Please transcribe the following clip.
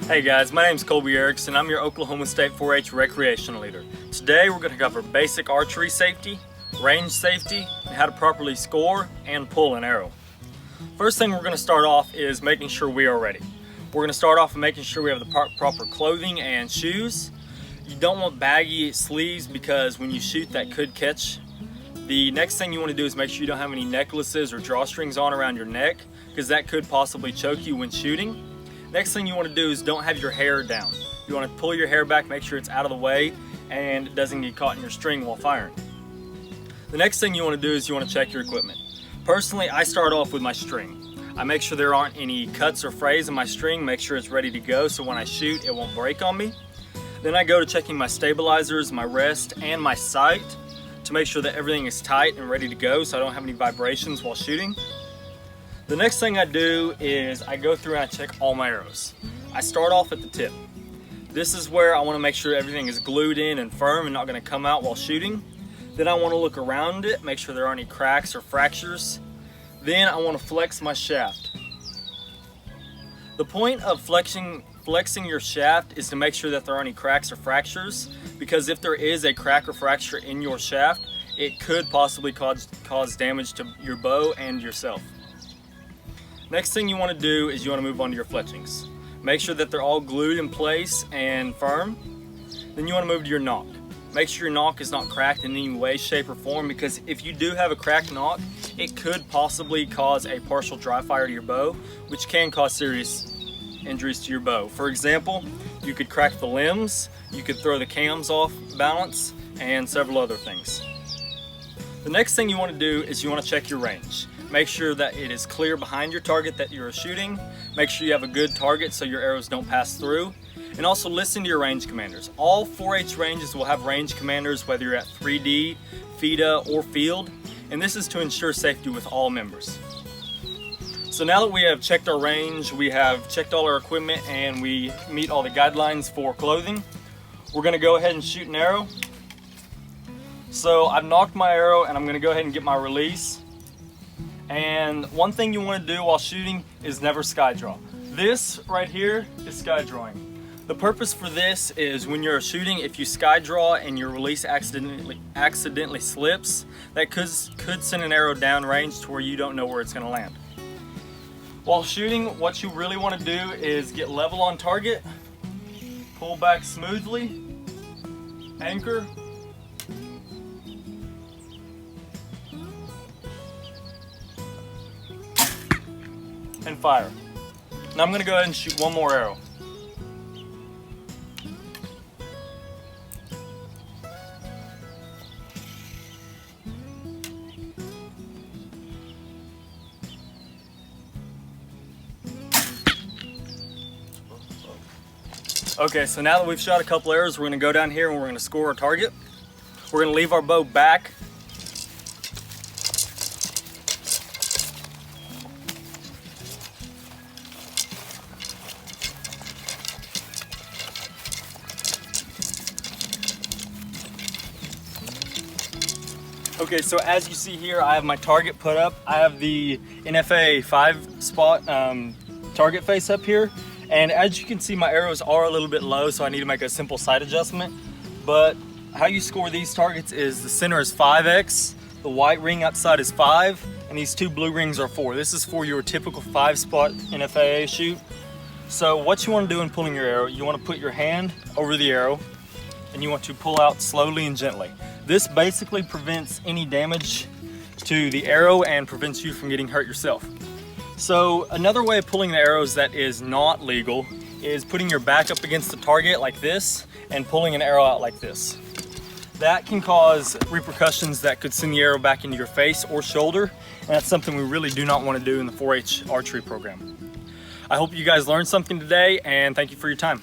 Hey guys, my name is Colby Erickson. I'm your Oklahoma State 4-H recreation leader. Today we're going to cover basic archery safety, range safety, and how to properly score and pull an arrow. First thing we're going to start off is making sure we are ready. We're going to start off with making sure we have the proper clothing and shoes. You don't want baggy sleeves because when you shoot that could catch. The next thing you want to do is make sure you don't have any necklaces or drawstrings on around your neck because that could possibly choke you when shooting. Next thing you want to do is don't have your hair down. You want to pull your hair back, make sure it's out of the way and it doesn't get caught in your string while firing. The next thing you want to do is you want to check your equipment. Personally, I start off with my string. I make sure there aren't any cuts or frays in my string, make sure it's ready to go so when I shoot it won't break on me. Then I go to checking my stabilizers, my rest, and my sight to make sure that everything is tight and ready to go so I don't have any vibrations while shooting. The next thing I do is I go through and I check all my arrows. I start off at the tip. This is where I want to make sure everything is glued in and firm and not going to come out while shooting. Then I want to look around it, make sure there aren't any cracks or fractures. Then I want to flex my shaft. The point of flexing your shaft is to make sure that there aren't any cracks or fractures, because if there is a crack or fracture in your shaft, it could possibly cause damage to your bow and yourself. Next thing you want to do is you want to move on to your fletchings. Make sure that they're all glued in place and firm. Then you want to move to your nock. Make sure your nock is not cracked in any way, shape, or form, because if you do have a cracked nock, it could possibly cause a partial dry fire to your bow, which can cause serious injuries to your bow. For example, you could crack the limbs, you could throw the cams off balance, and several other things. The next thing you want to do is you want to check your range. Make sure that it is clear behind your target that you're shooting. Make sure you have a good target so your arrows don't pass through. And also listen to your range commanders. All 4-H ranges will have range commanders whether you're at 3D, FIDA, or field. And this is to ensure safety with all members. So now that we have checked our range, we have checked all our equipment, and we meet all the guidelines for clothing, we're going to go ahead and shoot an arrow. So I've nocked my arrow and I'm going to go ahead and get my release. And one thing you want to do while shooting is never sky draw. This right here is sky drawing. The purpose for this is when you're shooting, if you sky draw and your release accidentally slips, that could send an arrow down range to where you don't know where it's going to land. While shooting, what you really want to do is get level on target, pull back smoothly, anchor, and fire. Now I'm going to go ahead and shoot one more arrow. Okay, so now that we've shot a couple arrows, we're going to go down here and we're going to score our target. We're going to leave our bow back. Okay, so as you see here, I have my target put up. I have the NFA 5-spot target face up here. And as you can see, my arrows are a little bit low, so I need to make a simple sight adjustment. But how you score these targets is the center is 5X, the white ring outside is 5, and these two blue rings are 4. This is for your typical 5-spot NFA shoot. So what you want to do in pulling your arrow, you want to put your hand over the arrow, and you want to pull out slowly and gently. This basically prevents any damage to the arrow and prevents you from getting hurt yourself. So another way of pulling the arrows that is not legal is putting your back up against the target like this and pulling an arrow out like this. That can cause repercussions that could send the arrow back into your face or shoulder, and that's something we really do not want to do in the 4-H archery program. I hope you guys learned something today, and thank you for your time.